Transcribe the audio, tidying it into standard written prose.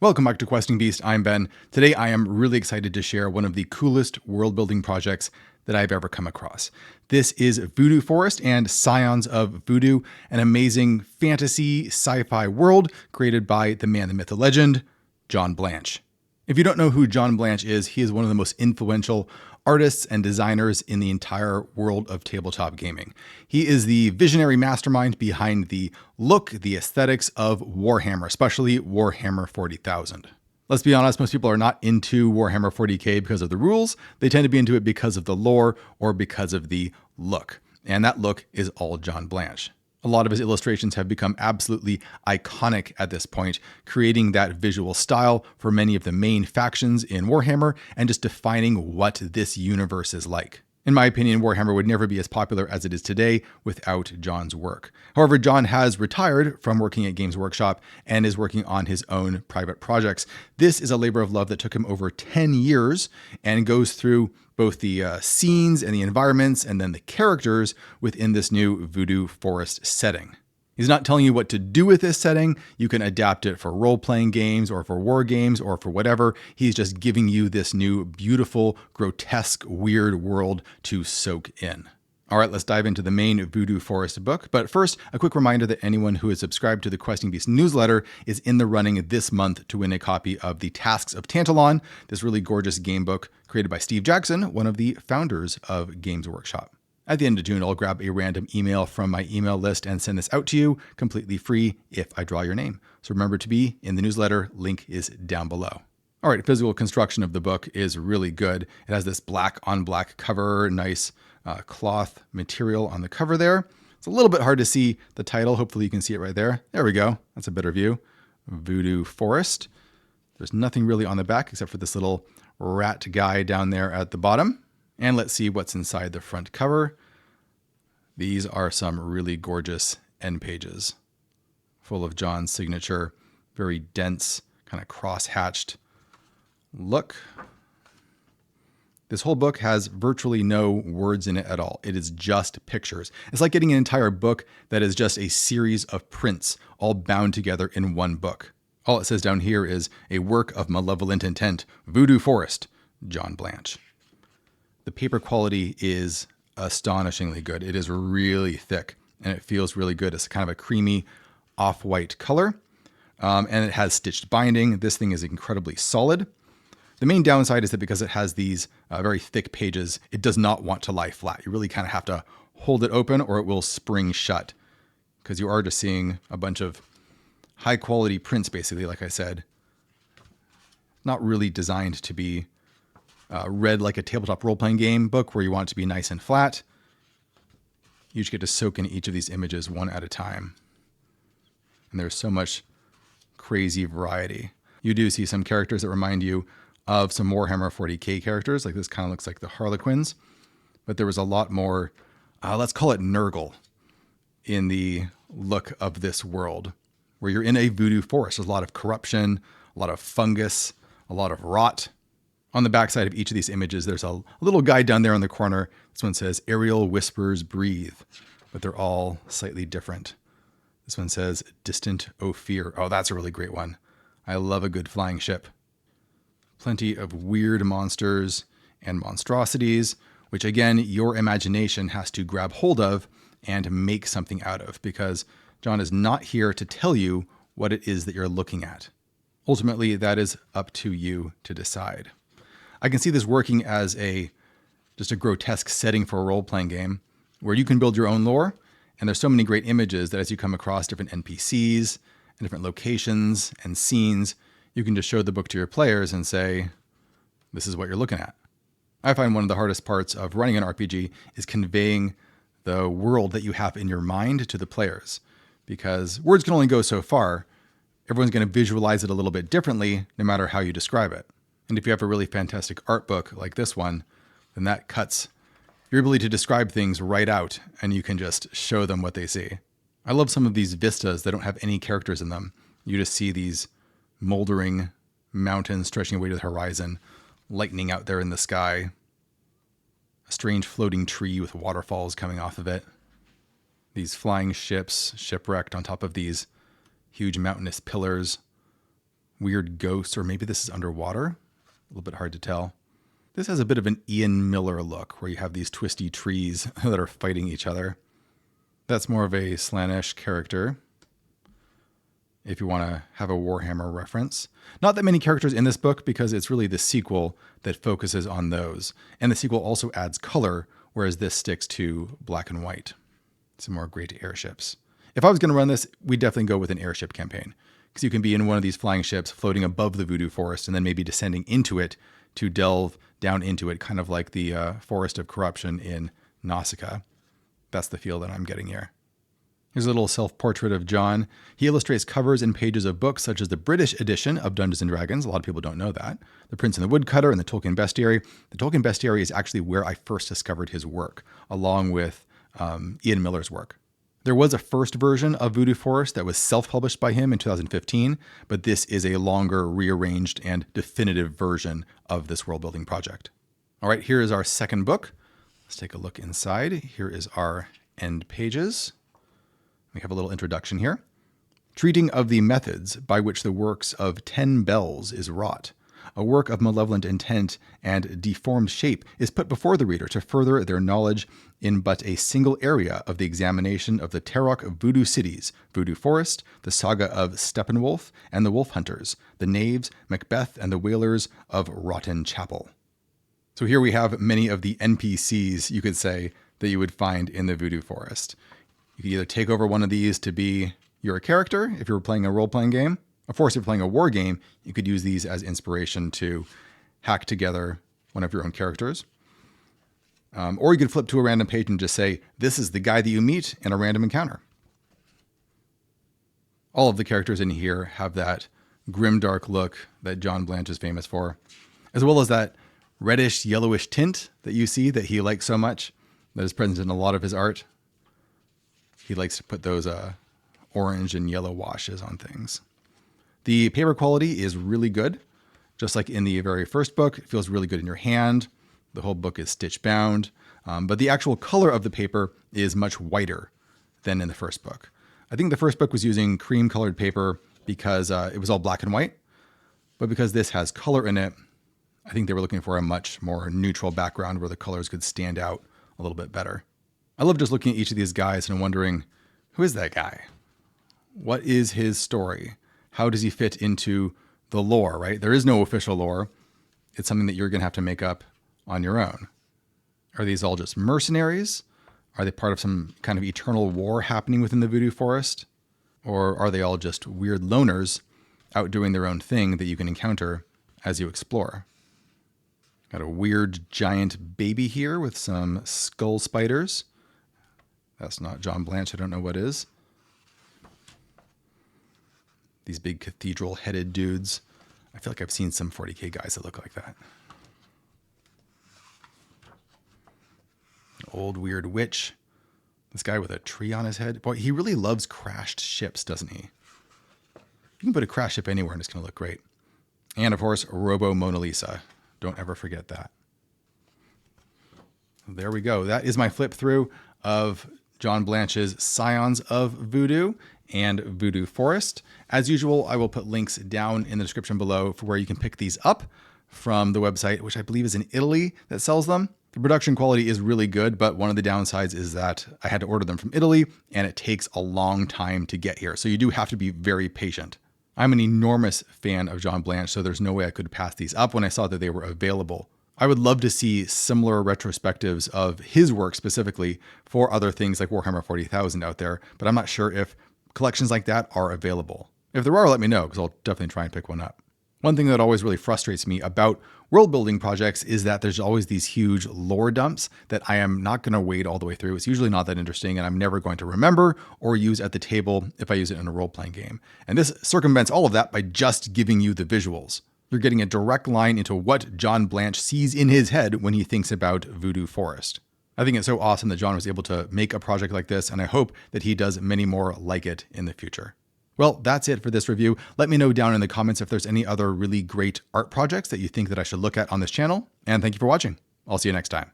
Welcome back to Questing Beast. I'm Ben. Today I am really excited to share one of the coolest world building projects that I've ever come across. This is Voodoo Forest and Scions of Voodoo, an amazing fantasy sci-fi world created by the man, the myth, the legend, John Blanche. If you don't know who John Blanche is, he is one of the most influential artists and designers in the entire world of tabletop gaming. He is the visionary mastermind behind the look, the aesthetics of Warhammer, especially Warhammer 40,000. Let's be honest, most people are not into Warhammer 40k because of the rules. They tend to be into it because of the lore or because of the look. And that look is all John Blanche. A lot of his illustrations have become absolutely iconic at this point, creating that visual style for many of the main factions in Warhammer and just defining what this universe is like. In my opinion, Warhammer would never be as popular as it is today without John's work. However, John has retired from working at Games Workshop and is working on his own private projects. This is a labor of love that took him over 10 years and goes through both the scenes and the environments and then the characters within this new Voodoo Forest setting. He's not telling you what to do with this setting. You can adapt it for role-playing games or for war games or for whatever. He's just giving you this new, beautiful, grotesque, weird world to soak in. All right, let's dive into the main Voodoo Forest book. But first, a quick reminder that anyone who is subscribed to the Questing Beast newsletter is in the running this month to win a copy of the Tasks of Tantalon, this really gorgeous game book created by Steve Jackson, one of the founders of Games Workshop. At the end of June, I'll grab a random email from my email list and send this out to you completely free if I draw your name. So remember to be in the newsletter. Link is down below. All right, physical construction of the book is really good. It has this black on black cover, nice cloth material on the cover there. It's a little bit hard to see the title. Hopefully you can see it right there. There we go. That's a better view. Voodoo Forest. There's nothing really on the back except for this little rat guy down there at the bottom. And let's see what's inside the front cover. These are some really gorgeous end pages, full of John's signature, very dense, kind of cross-hatched look. This whole book has virtually no words in it at all. It is just pictures. It's like getting an entire book that is just a series of prints all bound together in one book. All it says down here is a work of malevolent intent, Voodoo Forest, John Blanche. The paper quality is astonishingly good. It is really thick and it feels really good. It's kind of a creamy off-white color and it has stitched binding. This thing is incredibly solid. The main downside is that because it has these very thick pages, it does not want to lie flat. You really kind of have to hold it open or it will spring shut because you are just seeing a bunch of high quality prints, basically, like I said. Not really designed to be read like a tabletop role-playing game book where you want it to be nice and flat. You just get to soak in each of these images one at a time. And there's so much crazy variety. You do see some characters that remind you of some Warhammer 40k characters. Like this kind of looks like the Harlequins. But there was a lot more, let's call it Nurgle, in the look of this world, where you're in a voodoo forest. There's a lot of corruption, a lot of fungus, a lot of rot. On the backside of each of these images, there's a little guide down there in the corner. This one says, Ariel whispers breathe, but they're all slightly different. This one says, distant Ophir. Oh, that's a really great one. I love a good flying ship. Plenty of weird monsters and monstrosities, which again, your imagination has to grab hold of and make something out of, because John is not here to tell you what it is that you're looking at. Ultimately, that is up to you to decide. I can see this working as just a grotesque setting for a role-playing game where you can build your own lore. And there's so many great images that as you come across different NPCs and different locations and scenes, you can just show the book to your players and say, this is what you're looking at. I find one of the hardest parts of running an RPG is conveying the world that you have in your mind to the players, because words can only go so far. Everyone's going to visualize it a little bit differently no matter how you describe it. And if you have a really fantastic art book like this one, then that cuts your ability to describe things right out and you can just show them what they see. I love some of these vistas that don't have any characters in them. You just see these moldering mountains stretching away to the horizon, lightning out there in the sky, a strange floating tree with waterfalls coming off of it, these flying ships shipwrecked on top of these huge mountainous pillars, weird ghosts, or maybe this is underwater. A little bit hard to tell. This has a bit of an Ian Miller look, where you have these twisty trees that are fighting each other. That's more of a Slaanesh character, if you want to have a Warhammer reference. Not that many characters in this book, because it's really the sequel that focuses on those. And the sequel also adds color, whereas this sticks to black and white. Some more great airships. If I was going to run this, we'd definitely go with an airship campaign, because you can be in one of these flying ships floating above the Voodoo Forest and then maybe descending into it to delve down into it, kind of like the Forest of Corruption in Nausicaa. That's the feel that I'm getting here. Here's a little self-portrait of John. He illustrates covers and pages of books such as the British edition of Dungeons & Dragons. A lot of people don't know that. The Prince and the Woodcutter and the Tolkien Bestiary. The Tolkien Bestiary is actually where I first discovered his work, along with Ian Miller's work. There was a first version of Voodoo Forest that was self-published by him in 2015, but this is a longer, rearranged, and definitive version of this world-building project. All right, here is our second book. Let's take a look inside. Here is our end pages. We have a little introduction here. Treating of the methods by which the works of 10 bells is wrought. A work of malevolent intent and deformed shape is put before the reader to further their knowledge in but a single area of the examination of the Tarok Voodoo cities, Voodoo Forest, the saga of Steppenwolf and the Wolf Hunters, the Knaves, Macbeth, and the Whalers of Rotten Chapel. So here we have many of the NPCs, you could say, that you would find in the Voodoo Forest. You could either take over one of these to be your character if you were playing a role-playing game. Of course, if you're playing a war game, you could use these as inspiration to hack together one of your own characters. Or you could flip to a random page and just say, this is the guy that you meet in a random encounter. All of the characters in here have that grimdark look that John Blanche is famous for, as well as that reddish, yellowish tint that you see that he likes so much, that is present in a lot of his art. He likes to put those orange and yellow washes on things. The paper quality is really good. Just like in the very first book, it feels really good in your hand. The whole book is stitch bound, but the actual color of the paper is much whiter than in the first book. I think the first book was using cream colored paper because it was all black and white, but because this has color in it, I think they were looking for a much more neutral background where the colors could stand out a little bit better. I love just looking at each of these guys and wondering, who is that guy? What is his story? How does he fit into the lore, right? There is no official lore. It's something that you're going to have to make up on your own. Are these all just mercenaries? Are they part of some kind of eternal war happening within the Voodoo Forest? Or are they all just weird loners out doing their own thing that you can encounter as you explore? Got a weird giant baby here with some skull spiders. That's not John Blanche. I don't know what is. These big cathedral-headed dudes. I feel like I've seen some 40K guys that look like that. An old weird witch. This guy with a tree on his head. Boy, he really loves crashed ships, doesn't he? You can put a crashed ship anywhere and it's going to look great. And, of course, Robo Mona Lisa. Don't ever forget that. There we go. That is my flip through of John Blanche's Scions of Voodoo and Voodoo Forest. As usual, I will put links down in the description below for where you can pick these up from the website, which I believe is in Italy, that sells them. The production quality is really good, but one of the downsides is that I had to order them from Italy and it takes a long time to get here. So you do have to be very patient. I'm an enormous fan of John Blanche, so there's no way I could pass these up when I saw that they were available. I would love to see similar retrospectives of his work specifically for other things like Warhammer 40,000 out there, but I'm not sure if collections like that are available. If there are, let me know, because I'll definitely try and pick one up. One thing that always really frustrates me about world building projects is that there's always these huge lore dumps that I am not going to wade all the way through. It's usually not that interesting, and I'm never going to remember or use at the table if I use it in a role-playing game. And this circumvents all of that by just giving you the visuals. You're getting a direct line into what John Blanche sees in his head when he thinks about Voodoo Forest. I think it's so awesome that John was able to make a project like this, and I hope that he does many more like it in the future. Well, that's it for this review. Let me know down in the comments if there's any other really great art projects that you think that I should look at on this channel. And thank you for watching. I'll see you next time.